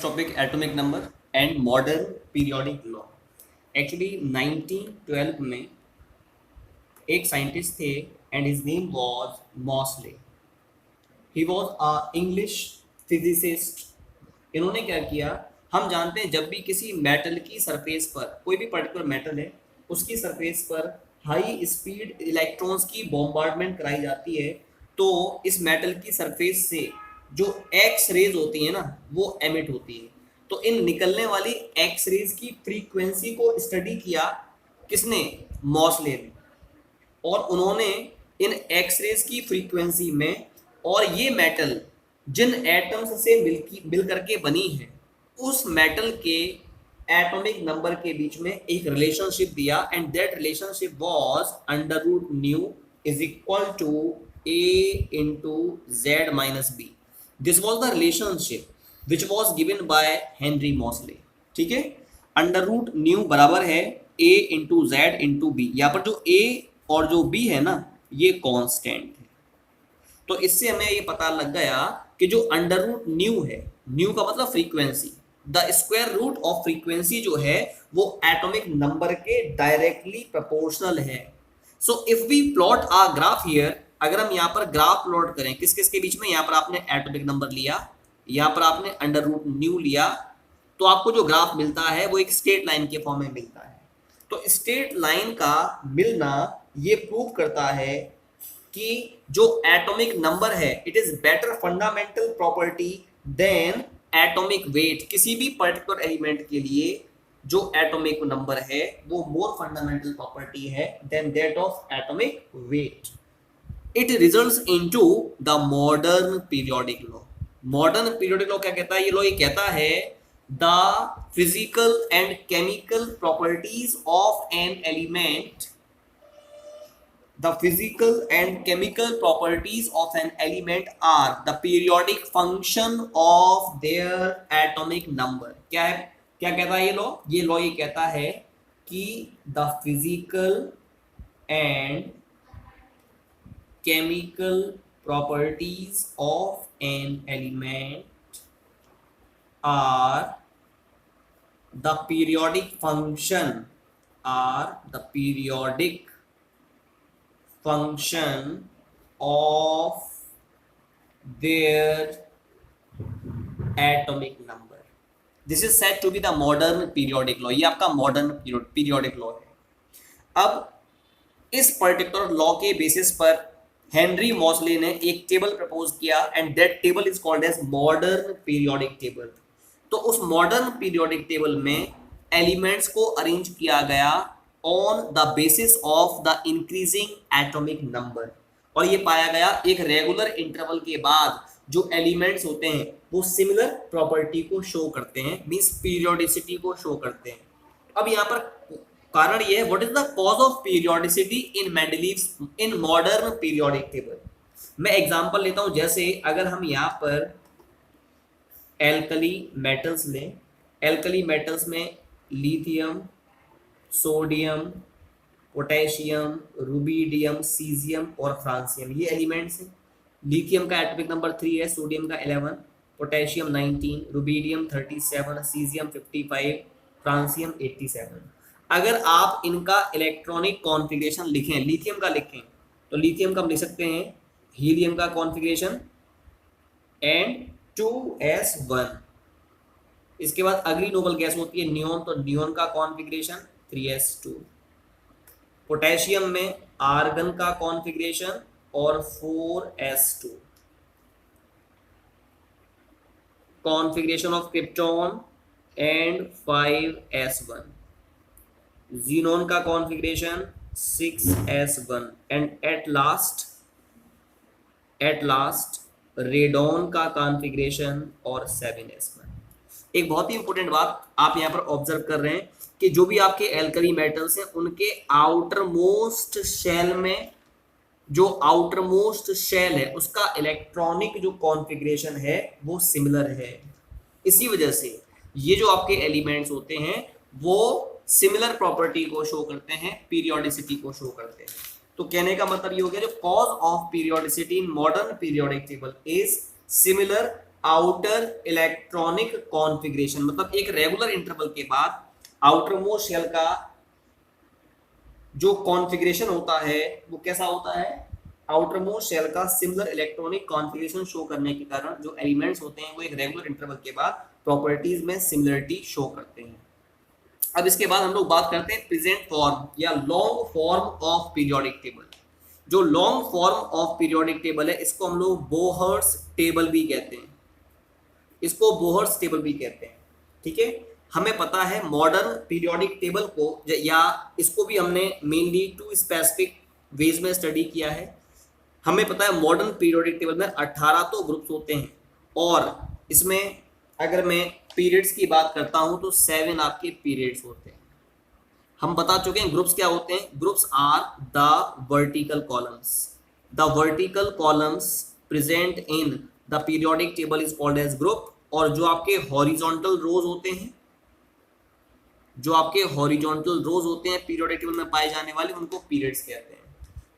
Topic atomic number and modern periodic law. Actually 1912 में एक scientist थे and his name was Mauchly. He was a English physicist. इन्होंने क्या किया, हम जानते हैं जब भी किसी मेटल की सरफेस पर, कोई भी पर्टिकुलर मेटल है, उसकी सरफेस पर हाई स्पीड इलेक्ट्रॉन्स की बॉम्बार्डमेंट कराई जाती है तो इस मेटल की सरफेस से जो एक्स रेज होती है ना, वो एमिट होती है। तो इन निकलने वाली एक्स रेज की फ्रीक्वेंसी को स्टडी किया किसने? मॉसले ने। और उन्होंने इन एक्सरेज की फ्रीक्वेंसी में और ये मेटल जिन एटम्स से मिल करके बनी है उस मेटल के एटॉमिक नंबर के बीच में एक रिलेशनशिप दिया and that relationship was under root nu is equal to a into Z minus b. This was the relationship which was given by Henry Moseley. ठीक है, अंडर रूट न्यू बराबर है a into Z into b. यहाँ पर जो ए और जो B है ना, ये कांस्टेंट है। तो इससे हमें ये पता लग गया कि जो अंडर रूट न्यू है, न्यू का मतलब frequency, the square root of frequency जो है वो एटॉमिक नंबर के डायरेक्टली प्रोपोर्शनल है। So if we plot a graph here, अगर हम यहाँ पर ग्राफ प्लॉट करें किस किस के बीच में, यहाँ पर आपने एटॉमिक नंबर लिया, यहाँ पर आपने अंडर रूट न्यू लिया, तो आपको जो ग्राफ मिलता है वो एक स्ट्रेट लाइन के फॉर्म में मिलता है। तो स्ट्रेट लाइन का मिलना ये प्रूव करता है कि जो एटॉमिक नंबर है it is better fundamental property than atomic weight. किसी भी पर्टिकुलर एलिमेंट के लिए जो एटॉमिक नंबर है वो मोर फंडामेंटल प्रॉपर्टी है than that of atomic weight. It results into the modern periodic law. Modern periodic law क्या कहता है? ये लॉ ये कहता है the physical and chemical properties of an element, the physical and chemical properties of an element are the periodic function of their atomic number। क्या है, क्या कहता है ये लॉ? ये लॉ ये कहता है कि the physical and chemical properties of an element are the periodic function of their atomic number। This is said to be the modern periodic law। ये आपका modern periodic law है। अब इस पर्टिकुलर लॉ के बेसिस पर Henry Moseley ने एक table propose किया and that table is called as modern periodic table. तो उस मॉडर्न पीरियोडिक टेबल में एलिमेंट्स को अरेंज किया गया on the basis of the increasing atomic number. और ये पाया गया एक रेगुलर इंटरवल के बाद जो एलिमेंट्स होते हैं वो सिमिलर प्रॉपर्टी को शो करते हैं, मींस पीरियोडिसिटी को शो करते हैं। अब यहाँ पर कारण ये है, what is the cause of periodicity in Mendeleev's in modern periodic table. मैं एग्जांपल लेता हूं, जैसे अगर हम यहाँ पर एल्कली मेटल्स लें, एल्कली मेटल्स में lithium, sodium, potassium, rubidium, caesium और फ्रांसियम, ये एलिमेंट्स हैं। लिथियम का एटॉमिक नंबर 3 है, सोडियम का 11, पोटेशियम 19, रुबिडियम 37, सीजियम 55, फ्रांसियम 87। अगर आप इनका इलेक्ट्रॉनिक कॉन्फ़िगरेशन लिखें, लिथियम का लिखें, तो लिथियम का हम लिख सकते हैं हीलियम का कॉन्फ़िगरेशन एंड 2s1। इसके बाद अगली नोबल गैस होती है नियोन, तो नियोन का कॉन्फ़िगरेशन 3s2। पोटेशियम में आर्गन का कॉन्फ़िगरेशन और 4s2। Configuration of krypton and 5s1। ज़ीनोन का configuration 6s1 and at last radon का कॉन्फ़िगरेशन और 7s1। एक बहुत ही इंपॉर्टेंट बात आप यहाँ पर ऑब्जर्व कर रहे हैं कि जो भी आपके एल्कली मेटल्स हैं उनके आउटर मोस्ट शेल में, जो आउटर मोस्ट शेल है उसका इलेक्ट्रॉनिक जो कॉन्फ़िगरेशन है वो सिमिलर है। इसी वजह से ये जो आपके एलिमेंट्स होते हैं वो सिमिलर प्रॉपर्टी को शो करते हैं, पीरियोडिसिटी को शो करते हैं। तो कहने का मतलब ये हो गया, जो cause of periodicity in modern periodic table is similar outer electronic configuration, मतलब एक रेगुलर इंटरवल के बाद आउटर मोस्ट शेल का जो कॉन्फ़िगरेशन होता है वो कैसा होता है, आउटर मोस्ट शेल का सिमिलर इलेक्ट्रॉनिक कॉन्फ़िगरेशन शो करने के कारण जो एलिमेंट्स होते हैं वो एक रेगुलर इंटरवल के बाद प्रॉपर्टीज में सिमिलरिटी शो करते हैं। अब इसके बाद हम लोग बात करते हैं प्रेजेंट फॉर्म या long form of periodic table. जो long form of periodic table है इसको हम लोग बोहर्स टेबल भी कहते हैं, इसको बोहर्स टेबल भी कहते हैं। ठीक है, हमें पता है मॉडर्न पीरियोडिक टेबल को, या इसको भी हमने मेनली टू स्पेसिफिक वेज में स्टडी किया है। हमें पता है मॉडर्न पीरियोडिक टेबल में 18 तो ग्रुप्स होते हैं, और इसमें अगर मैं पीरियड्स की बात करता हूं तो 7 आपके पीरियड्स होते हैं। हम बता चुके हैं ग्रुप्स क्या होते हैं। Groups are the vertical columns, the vertical columns present in the periodic table is called as group. और जो आपके हॉरिजॉन्टल रोज होते हैं, जो आपके हॉरिजॉन्टल रोज होते हैं पीरियोडिक टेबल में पाए जाने वाले, उनको पीरियड्स कहते हैं।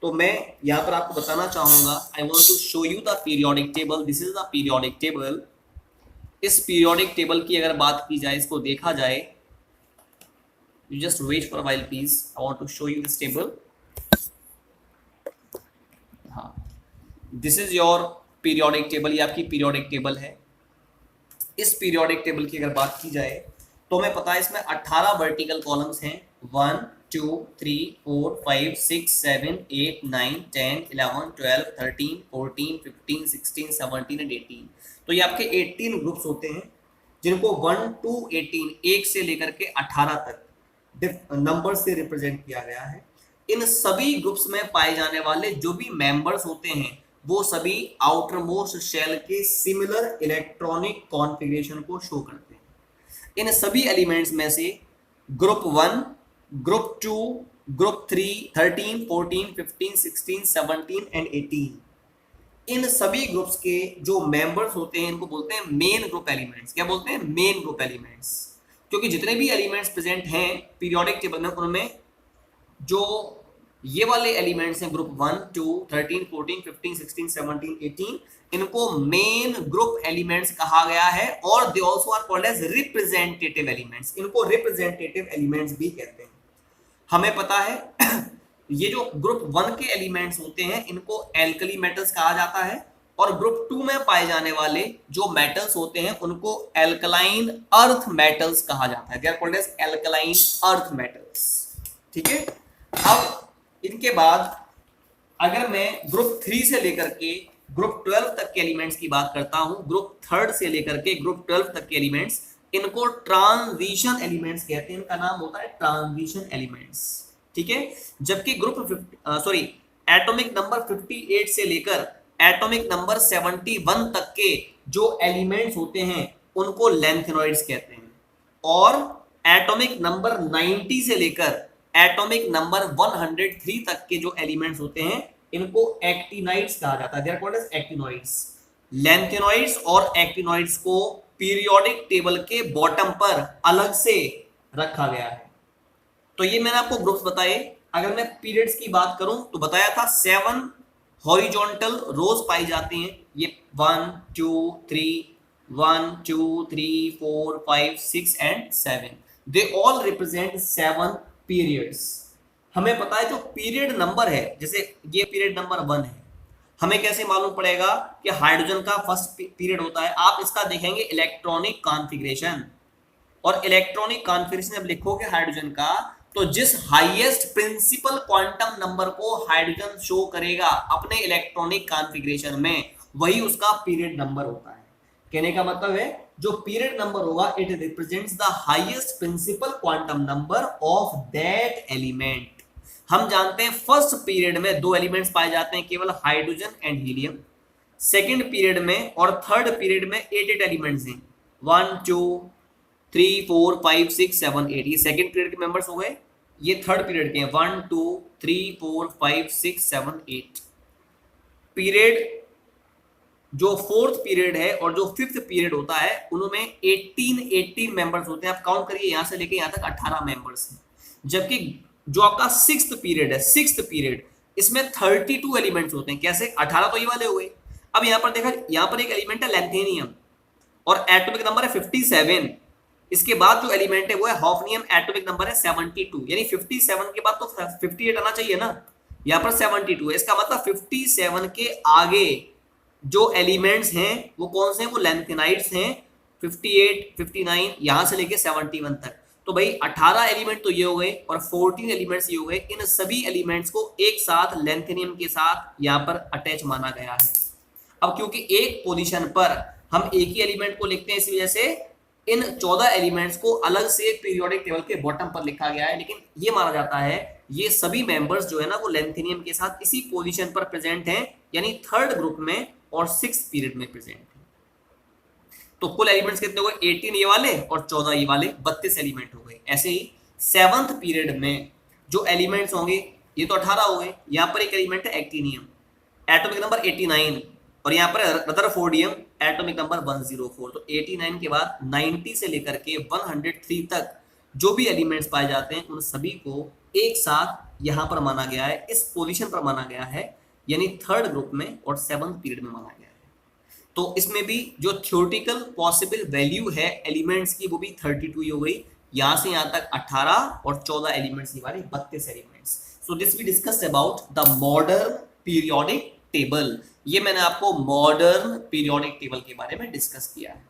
तो मैं यहाँ पर आपको बताना चाहूंगा, I want to show you the periodic table, this is the periodic table. इस पीरियोडिक टेबल की अगर बात की जाए, इसको देखा जाए, you just wait for a while please, I want to show you this table। हाँ, this is your periodic table, ये आपकी periodic table है। इस periodic table की अगर बात की जाए तो हमें पता है इसमें 18 वर्टिकल कॉलम्स हैं, 1 2 3 4 5 6 7 8 9 10 11 12 13 14 15 16 17 एंड 18। तो ये आपके 18 ग्रुप्स होते हैं जिनको 1 to 18, 1 से लेकर के 18 तक नंबर से रिप्रेजेंट किया गया है। इन सभी ग्रुप्स में पाए जाने वाले जो भी मेंबर्स होते हैं वो सभी आउटर मोस्ट शेल के सिमिलर इलेक्ट्रॉनिक कॉन्फ़िगरेशन को शो करते हैं। इन सभी एलिमेंट्स में से ग्रुप 1, ग्रुप 2, ग्रुप 3, 13, 14, 15, 16, 17 एंड 18, इन सभी ग्रुप्स के जो मेंबर्स होते हैं इनको बोलते हैं मेन ग्रुप एलिमेंट्स। क्या बोलते हैं? Main group elements. क्योंकि जितने भी एलिमेंट्स प्रेजेंट हैं पीरियोडिक टेबल में, उनमें जो ये वाले एलिमेंट्स हैं ग्रुप 1 2 13 14 15 16 17 18, इनको मेन ग्रुप एलिमेंट्स कहा गया है। और they also are called as representative elements, इनको रिप्रेजेंटेटिव एलिमेंट्स भी कहते हैं। हमें पता है ये जो ग्रुप 1 के एलिमेंट्स होते हैं इनको एल्कली मेटल्स कहा जाता है, और ग्रुप 2 में पाए जाने वाले जो मेटल्स होते हैं उनको एल्कलाइन अर्थ मेटल्स कहा जाता है। They are called as alkaline earth metals. ठीक है, अब इनके बाद अगर मैं ग्रुप 3 से लेकर के ग्रुप 12 तक के एलिमेंट्स की बात करता हूं, ग्रुप 3 से लेकर के ग्रुप 12 तक के एलिमेंट्स, इनको ट्रांजिशन एलिमेंट्स कहते हैं। इनका नाम होता है ट्रांजिशन एलिमेंट्स। ठीक है, जबकि ग्रुप एटॉमिक नंबर 58 से लेकर एटॉमिक नंबर 71 तक के जो एलिमेंट्स होते हैं उनको लैंथेनॉइड्स कहते हैं, और एटॉमिक नंबर 90 से लेकर एटॉमिक नंबर 103 तक के जो एलिमेंट्स होते हैं इनको एक्टिनॉइड्स कहा जाता है। They are called as actinoids. Lanthanoids और एक्टिनॉइड्स को पीरियोडिक टेबल के बॉटम पर अलग से रखा गया है। तो ये मैंने आपको ग्रुप्स बताए। अगर मैं पीरियड्स की बात करूं तो बताया था 7 हॉरिजॉन्टल रोज पाई जाती हैं। ये 1 2 3 1 2 3 4 5 6 and 7, they all represent 7 periods. हमें पता है जो पीरियड नंबर है, जैसे ये पीरियड नंबर 1 है, हमें कैसे मालूम पड़ेगा कि हाइड्रोजन का फर्स्ट पीरियड होता है? आप इसका देखेंगे इलेक्ट्रॉनिक कॉन्फ़िगरेशन, और इलेक्ट्रॉनिक कॉन्फ़िगरेशन जब लिखोगे हाइड्रोजन का तो जिस हाईएस्ट प्रिंसिपल क्वांटम नंबर को हाइड्रोजन शो करेगा अपने इलेक्ट्रॉनिक कॉन्फ़िगरेशन में, वही उसका पीरियड नंबर होता है। कहने का मतलब है जो पीरियड नंबर होगा it represents the highest principal quantum number of that element. हम जानते हैं फर्स्ट पीरियड में 2 एलिमेंट्स पाए जाते हैं, केवल hydrogen and helium. Second period में और थर्ड पीरियड में 8 एलिमेंट्स हैं, 1 2 3 4 5 6 7 8। ये सेकंड पीरियड के मेंबर्स हो गए। ये थर्ड पीरियड के हैं, 1 2 3 4 5 6 7 8। पीरियड जो फोर्थ पीरियड है और जो फिफ्थ पीरियड होता है उनमें 18 मेंबर्स होते हैं। आप काउंट करिए, यहां से लेके यहां तक 18 मेंबर्स हैं। जबकि जो आपका सिक्स्थ पीरियड है, सिक्स्थ पीरियड, इसमें 32 एलिमेंट्स होते हैं। कैसे? 18 तो ये वाले हुए। अब यहां पर देखा, यहां पर एक एलिमेंट है लैंथेनियम, और एटॉमिक नंबर है 57। इसके बाद जो एलिमेंट है वो है हॉफनियम, एटॉमिक नंबर है 72, यानी 57 के बाद तो 58 आना चाहिए ना, यहाँ पर 72 है। इसका मतलब 57 के आगे जो एलिमेंट्स हैं वो कौन से हैं, वो लैंथेनाइड्स हैं, 58, 59 यहां से लेके 71 तक। तो भाई 18 एलिमेंट तो ये हो गए और 14 एलिमेंट्स ये हो गए। इन सभी एलिमेंट्स को एक साथ लैंथेनियम के साथ यहाँ पर अटैच माना गया है। अब क्योंकि एक पोजीशन पर हम एक ही एलिमेंट को लिखते हैं, इस वजह से इन 14 एलिमेंट्स को अलग से पीरियोडिक टेबल के बॉटम पर लिखा गया है, लेकिन ये माना जाता है ये सभी मेंबर्स जो है ना वो लैंथेनियम के साथ इसी पोजीशन पर प्रेजेंट हैं, यानी थर्ड ग्रुप में और 6th पीरियड में प्रेजेंट है। तो कुल एलिमेंट्स कितने हो गए, 18 ये वाले और 14 ये वाले, 32 एलिमेंट हो गए। ऐसे ही 7th पीरियड में जो एलिमेंट्स होंगे ये तो 18 हो गए, यहाँ पर एक एलिमेंट है एक्टिनियम, एटॉमिक नंबर 89, और यहाँ पर रदरफोर्डियम, एटॉमिक नंबर 104। तो 89 के बाद 90 से लेकर के 103 तक जो भी एलिमेंट्स पाए जाते हैं उन सभी को एक साथ यहाँ पर माना गया है, इस पोजीशन पर माना गया है, यानी थर्ड ग्रुप में और 7th पीरियड में माना गया है। तो इसमें भी जो थ्योरेटिकल पॉसिबल वैल्यू है एलिमेंट्स की वो भी 32 ही हो गई, यहां से यहां तक 18 और 14 एलिमेंट्स वाले 32 elements. So this we discuss about the modern periodic table. ये मैंने आपको मॉडर्न पीरियोडिक टेबल के बारे में डिस्कस किया है।